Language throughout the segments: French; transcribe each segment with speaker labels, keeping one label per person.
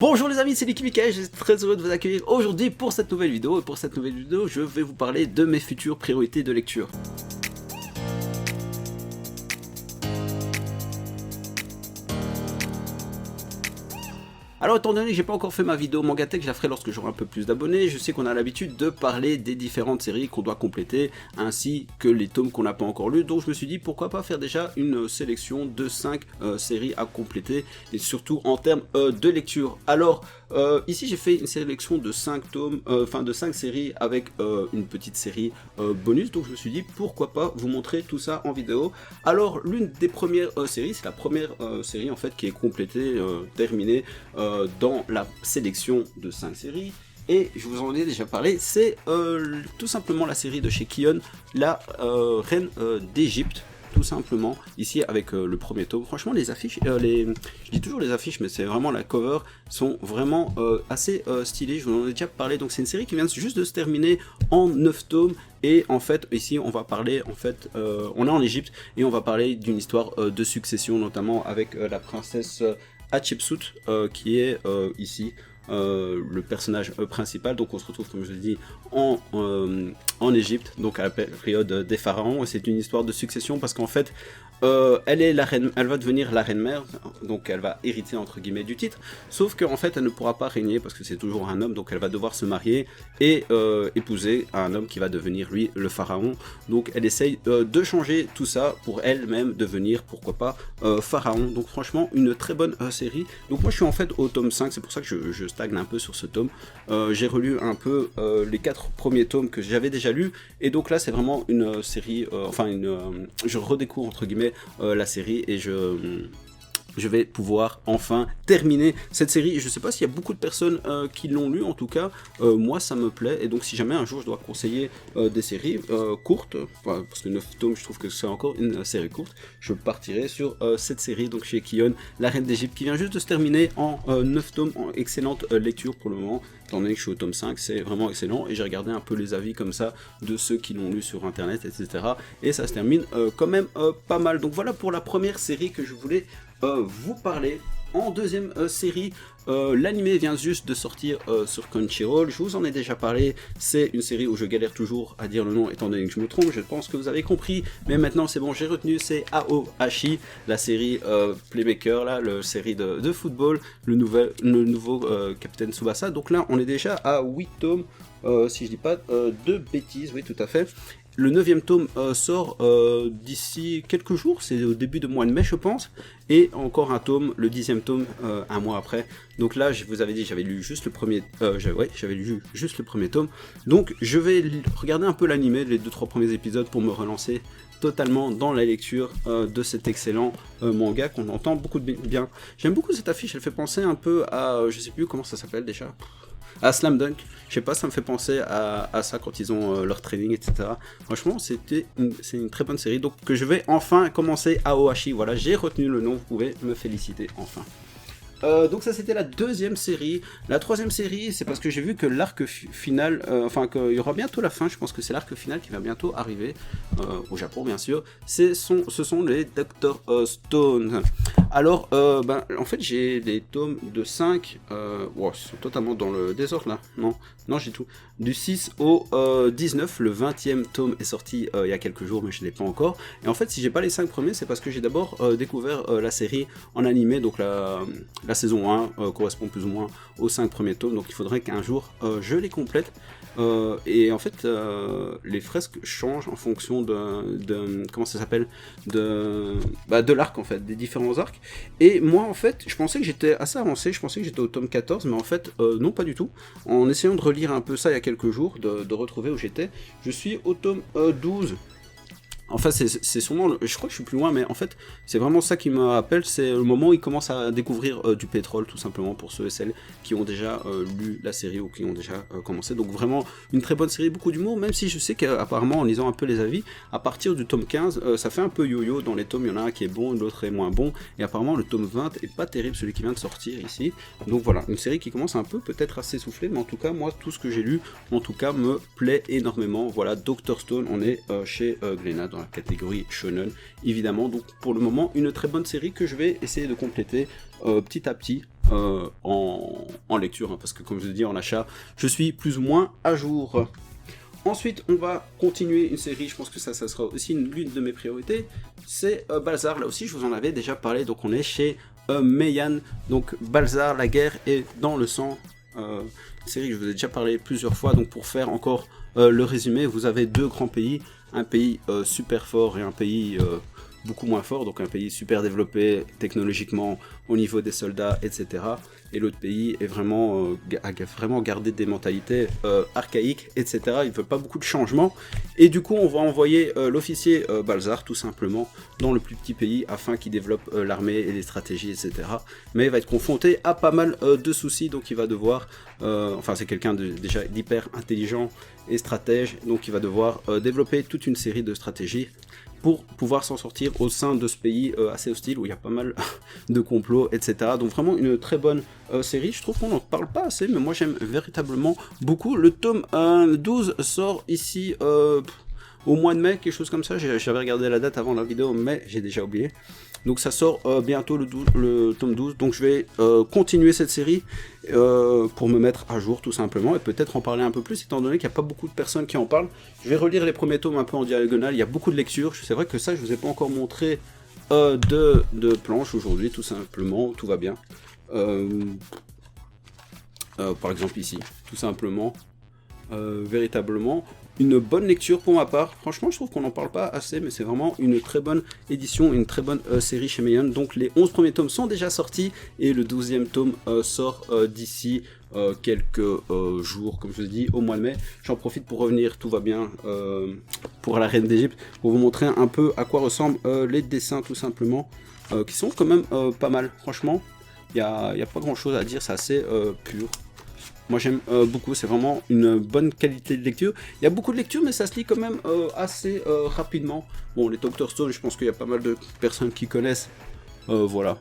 Speaker 1: Bonjour les amis, c'est Nicky Mikael, je suis très heureux de vous accueillir aujourd'hui pour cette nouvelle vidéo. Et pour cette nouvelle vidéo, je vais vous parler de mes futures priorités de lecture. Alors étant donné que j'ai pas encore fait ma vidéo Mangatech, je la ferai lorsque j'aurai un peu plus d'abonnés. Je sais qu'on a l'habitude de parler des différentes séries qu'on doit compléter, ainsi que les tomes qu'on n'a pas encore lus. Donc je me suis dit pourquoi pas faire déjà une sélection de 5 séries à compléter, et surtout en termes de lecture. Alors ici j'ai fait une sélection de 5 tomes, de 5 séries avec une petite série bonus. Donc je me suis dit pourquoi pas vous montrer tout ça en vidéo. Alors l'une des premières séries, c'est la première série en fait qui est complétée, terminée dans la sélection de 5 séries, et je vous en ai déjà parlé, c'est tout simplement la série de chez Kion, la Reine d'Égypte, tout simplement, ici avec le premier tome. Franchement les affiches, je dis toujours les affiches, mais c'est vraiment la cover, sont vraiment assez stylées, je vous en ai déjà parlé. Donc c'est une série qui vient juste de se terminer en 9 tomes, et en fait ici on va parler, on est en Égypte, et on va parler d'une histoire de succession, notamment avec la princesse Hatshepsut qui est ici le personnage principal. Donc on se retrouve, comme je l'ai dit, en Égypte, donc à la période des pharaons, et c'est une histoire de succession parce qu'en fait elle est la reine, elle va devenir la reine mère, donc elle va hériter entre guillemets du titre, sauf qu'en fait elle ne pourra pas régner parce que c'est toujours un homme, donc elle va devoir se marier et épouser un homme qui va devenir lui le pharaon. Donc elle essaye de changer tout ça pour elle-même devenir, pourquoi pas, pharaon. Donc franchement une très bonne série. Donc moi je suis en fait au tome 5, c'est pour ça que je stagne un peu sur ce tome. J'ai relu un peu les 4 premiers tomes que j'avais déjà lus, et donc là c'est vraiment une série, je redécouvre entre guillemets la série, et je vais pouvoir enfin terminer cette série. Je sais pas s'il y a beaucoup de personnes qui l'ont lu, en tout cas moi ça me plaît, et donc si jamais un jour je dois conseiller des séries courtes, parce que 9 tomes je trouve que c'est encore une série courte, je partirai sur cette série, donc chez Kion, la Reine d'Égypte, qui vient juste de se terminer en 9 tomes, en excellente lecture pour le moment. Étant donné que je suis au tome 5, c'est vraiment excellent, et j'ai regardé un peu les avis comme ça de ceux qui l'ont lu sur internet, etc. Et ça se termine quand même pas mal. Donc voilà pour la première série que je voulais vous parler. En deuxième série, l'anime vient juste de sortir sur Crunchyroll, je vous en ai déjà parlé. C'est une série où je galère toujours à dire le nom étant donné que je me trompe, je pense que vous avez compris, mais maintenant c'est bon, j'ai retenu, c'est Aohashi, la série Playmaker, là, la série de football, le nouveau Capitaine Tsubasa. Donc là on est déjà à 8 tomes, si je dis pas de bêtises, oui tout à fait. Le 9e tome sort d'ici quelques jours, c'est au début de mois de mai je pense, et encore un tome, le 10e tome, un mois après. Donc là je vous avais dit, j'avais lu juste le premier, j'avais lu juste le premier tome, donc je vais regarder un peu l'anime, les 2-3 premiers épisodes pour me relancer totalement dans la lecture de cet excellent manga qu'on entend beaucoup de bien. J'aime beaucoup cette affiche, elle fait penser un peu à, je sais plus comment ça s'appelle déjà, à Slam Dunk, je sais pas, ça me fait penser à ça quand ils ont leur training, etc. Franchement, c'est une très bonne série, donc que je vais enfin commencer à Aohashi. Voilà, j'ai retenu le nom, vous pouvez me féliciter enfin. Donc ça c'était la deuxième série. La troisième série, c'est parce que j'ai vu que l'arc final, qu'il y aura bientôt la fin, je pense que c'est l'arc final qui va bientôt arriver, au Japon bien sûr, ce sont les Dr Stone. Alors, en fait j'ai les tomes de 5, wow, ils sont totalement dans le désordre là, non j'ai tout. Du 6 au 19, le 20e tome est sorti il y a quelques jours, mais je ne l'ai pas encore. Et en fait si j'ai pas les 5 premiers, c'est parce que j'ai d'abord découvert la série en animé, donc la saison 1 correspond plus ou moins aux 5 premiers tomes, donc il faudrait qu'un jour je les complète. Et en fait les fresques changent en fonction de comment ça s'appelle, de l'arc en fait, des différents arcs. Et moi en fait je pensais que j'étais assez avancé, je pensais que j'étais au tome 14, mais en fait non, pas du tout. En essayant de relire un peu ça il y a quelques jours, de retrouver où j'étais, je suis au tome 12. Enfin, c'est sûrement, je crois que je suis plus loin, mais en fait, c'est vraiment ça qui me rappelle, c'est le moment où ils commencent à découvrir du pétrole, tout simplement, pour ceux et celles qui ont déjà lu la série ou qui ont déjà commencé. Donc vraiment, une très bonne série, beaucoup d'humour, même si je sais qu'apparemment, en lisant un peu les avis, à partir du tome 15, ça fait un peu yo-yo dans les tomes, il y en a un qui est bon, l'autre est moins bon, et apparemment, le tome 20 est pas terrible, celui qui vient de sortir ici. Donc voilà, une série qui commence un peu peut-être à s'essouffler, mais en tout cas, moi, tout ce que j'ai lu, en tout cas, me plaît énormément. Voilà, Dr Stone, on est chez Glénat, dans la catégorie shonen évidemment. Donc pour le moment une très bonne série que je vais essayer de compléter petit à petit en lecture, hein, parce que comme je vous dis en achat, je suis plus ou moins à jour. Ensuite, on va continuer une série, je pense que ça sera aussi l'une de mes priorités, c'est Balzar. Là aussi, je vous en avais déjà parlé, donc on est chez Meian, donc Balzar, la guerre est dans le sang. Série que je vous ai déjà parlé plusieurs fois, donc pour faire encore le résumé, vous avez deux grands pays, un pays super fort et un pays beaucoup moins fort, donc un pays super développé technologiquement au niveau des soldats, etc. Et l'autre pays est vraiment, a vraiment gardé des mentalités archaïques, etc. Il ne veut pas beaucoup de changements. Et du coup, on va envoyer l'officier Balzar, tout simplement, dans le plus petit pays, afin qu'il développe l'armée et les stratégies, etc. Mais il va être confronté à pas mal de soucis, donc il va devoir... enfin, c'est quelqu'un déjà d'hyper intelligent et stratège, donc il va devoir développer toute une série de stratégies pour pouvoir s'en sortir au sein de ce pays assez hostile où il y a pas mal de complots, etc. Donc vraiment une très bonne série. Je trouve qu'on n'en parle pas assez, mais moi j'aime véritablement beaucoup. Le tome 12 sort ici au mois de mai, quelque chose comme ça. J'avais regardé la date avant la vidéo, mais j'ai déjà oublié. Donc ça sort bientôt le tome 12, donc je vais continuer cette série pour me mettre à jour tout simplement, et peut-être en parler un peu plus, étant donné qu'il n'y a pas beaucoup de personnes qui en parlent. Je vais relire les premiers tomes un peu en diagonale, il y a beaucoup de lectures, c'est vrai que ça je vous ai pas encore montré de planches aujourd'hui, tout simplement, tout va bien. Par exemple ici, tout simplement, véritablement, une bonne lecture pour ma part. Franchement, je trouve qu'on n'en parle pas assez, mais c'est vraiment une très bonne édition, une très bonne série chez Meian. Donc les 11 premiers tomes sont déjà sortis, et le 12e tome sort d'ici quelques jours, comme je vous dis, au mois de mai. J'en profite pour revenir, tout va bien, pour la Reine d'Égypte, pour vous montrer un peu à quoi ressemblent les dessins, tout simplement, qui sont quand même pas mal. Franchement, il n'y a pas grand chose à dire, c'est assez pur. Moi j'aime beaucoup, c'est vraiment une bonne qualité de lecture. Il y a beaucoup de lecture, mais ça se lit quand même assez rapidement. Bon, les Dr Stone, je pense qu'il y a pas mal de personnes qui connaissent. Voilà.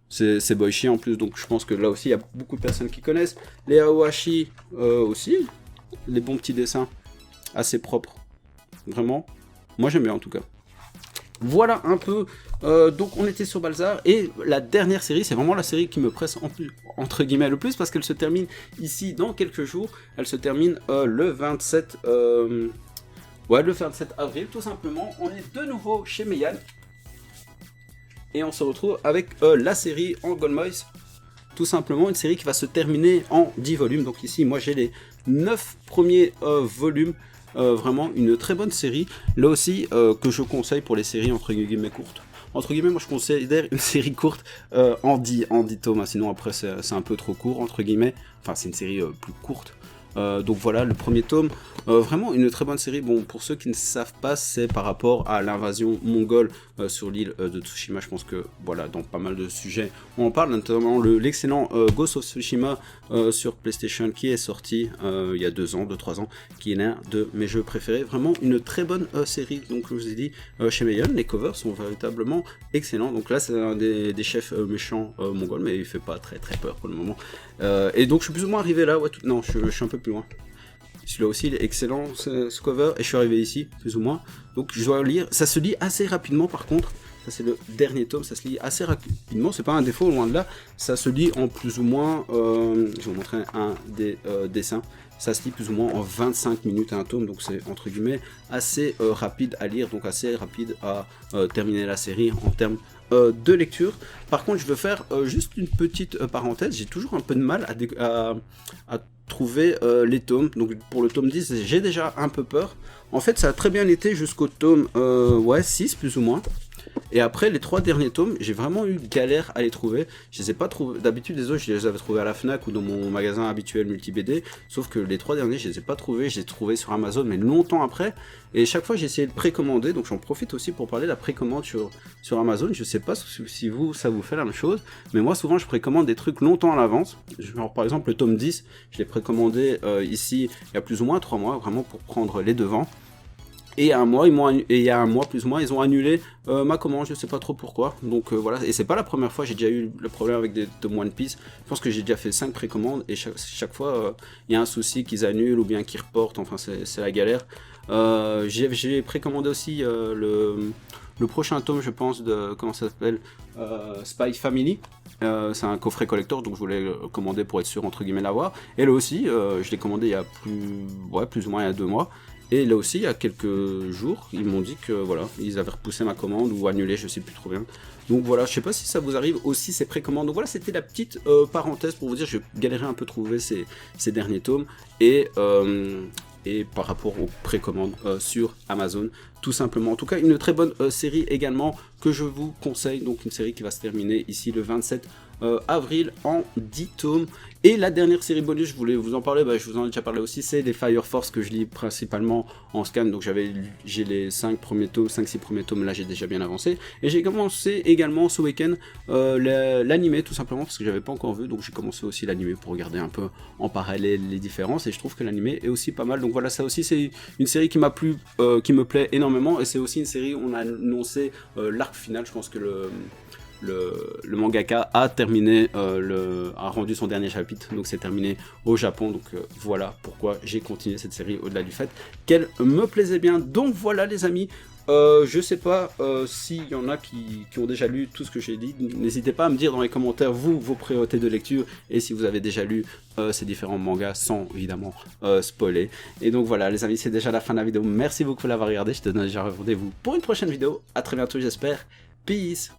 Speaker 1: C'est Boichi en plus, donc je pense que là aussi il y a beaucoup de personnes qui connaissent. Les Aohashi aussi. Les bons petits dessins, assez propres. Vraiment. Moi j'aime bien en tout cas. Voilà un peu, donc on était sur Balzar, et la dernière série, c'est vraiment la série qui me presse entre guillemets le plus, parce qu'elle se termine ici dans quelques jours. Elle se termine le 27 le 27 avril, tout simplement. On est de nouveau chez Meian, et on se retrouve avec la série en Golmois, tout simplement, une série qui va se terminer en 10 volumes. Donc ici, moi j'ai les 9 premiers volumes. Vraiment une très bonne série, là aussi que je conseille pour les séries entre guillemets courtes. Entre guillemets, moi je considère une série courte en 10 tomes, hein, sinon après c'est un peu trop court, entre guillemets. Enfin, c'est une série plus courte. Donc voilà, le premier tome, vraiment une très bonne série. Bon, pour ceux qui ne savent pas, c'est par rapport à l'invasion mongole sur l'île de Tsushima. Je pense que voilà, dans pas mal de sujets, on en parle, notamment l'excellent Ghost of Tsushima sur PlayStation qui est sorti il y a 2-3 ans, qui est l'un de mes jeux préférés. Vraiment une très bonne série. Donc, comme je vous ai dit, chez Meian, les covers sont véritablement excellents. Donc là, c'est un des chefs méchants mongols, mais il fait pas très peur pour le moment. Et donc, je suis plus ou moins arrivé là. Ouais, non, je suis un peu plus loin. Celui-là aussi, il est excellent, ce cover, et je suis arrivé ici, plus ou moins. Donc je dois lire, ça se lit assez rapidement par contre, ça c'est le dernier tome, ça se lit assez rapidement, c'est pas un défaut, loin de là, ça se lit en plus ou moins, je vais vous montrer un des dessins, ça se lit plus ou moins en 25 minutes un tome, donc c'est entre guillemets assez rapide à lire, donc assez rapide à terminer la série en termes de lecture. Par contre, je veux faire juste une petite parenthèse, j'ai toujours un peu de mal à trouver les tomes. Donc pour le tome 10, j'ai déjà un peu peur. En fait, ça a très bien été jusqu'au tome 6 plus ou moins. Et après les 3 derniers tomes, j'ai vraiment eu galère à les trouver. Je les ai pas trouvés. D'habitude, les autres, je les avais trouvés à la Fnac ou dans mon magasin habituel multi-BD. Sauf que les 3 derniers, je les ai pas trouvés. Je les ai trouvés sur Amazon, mais longtemps après. Et chaque fois, j'ai essayé de précommander. Donc j'en profite aussi pour parler de la précommande sur Amazon. Je sais pas si ça vous fait la même chose. Mais moi, souvent, je précommande des trucs longtemps à l'avance. Genre, par exemple, le tome 10, je l'ai précommandé ici il y a plus ou moins 3 mois, vraiment pour prendre les devants. Et il y a un mois plus ou moins, ils ont annulé ma commande, je sais pas trop pourquoi. Donc voilà, et c'est pas la première fois, j'ai déjà eu le problème avec des tomes One Piece. Je pense que j'ai déjà fait 5 précommandes, et chaque fois, il y a un souci qu'ils annulent ou bien qu'ils reportent, enfin c'est la galère. J'ai précommandé aussi le prochain tome, je pense, de, comment ça s'appelle, Spy Family. C'est un coffret collector, donc je voulais le commander pour être sûr, entre guillemets, l'avoir. Et là aussi, je l'ai commandé il y a plus ou moins il y a 2 mois. Et là aussi, il y a quelques jours, ils m'ont dit que voilà, ils avaient repoussé ma commande ou annulé, je sais plus trop bien. Donc voilà, je sais pas si ça vous arrive aussi ces précommandes. Donc voilà, c'était la petite parenthèse pour vous dire, je galérais un peu à trouver ces derniers tomes. Et par rapport aux précommandes sur Amazon, tout simplement. En tout cas, une très bonne série également que je vous conseille. Donc une série qui va se terminer ici le 27 avril en 10 tomes. Et la dernière série bonus, je voulais vous en parler, je vous en ai déjà parlé aussi, c'est les Fire Force que je lis principalement en scan. Donc j'ai les 5-6 premiers tomes, là j'ai déjà bien avancé. Et j'ai commencé également ce week-end l'animé tout simplement parce que j'avais pas encore vu. Donc j'ai commencé aussi l'animé pour regarder un peu en parallèle les différences. Et je trouve que l'animé est aussi pas mal. Donc voilà, ça aussi c'est une série qui m'a plu, qui me plaît énormément. Et c'est aussi une série où on a annoncé l'arc final. Je pense que le mangaka a terminé, a rendu son dernier chapitre, donc c'est terminé au Japon, donc voilà pourquoi j'ai continué cette série au-delà du fait qu'elle me plaisait bien. Donc voilà les amis, je sais pas s'il y en a qui ont déjà lu tout ce que j'ai dit, n'hésitez pas à me dire dans les commentaires vos priorités de lecture et si vous avez déjà lu ces différents mangas sans évidemment spoiler. Et donc voilà les amis, c'est déjà la fin de la vidéo, merci beaucoup de l'avoir regardé, je te donne déjà rendez-vous pour une prochaine vidéo, à très bientôt j'espère, peace.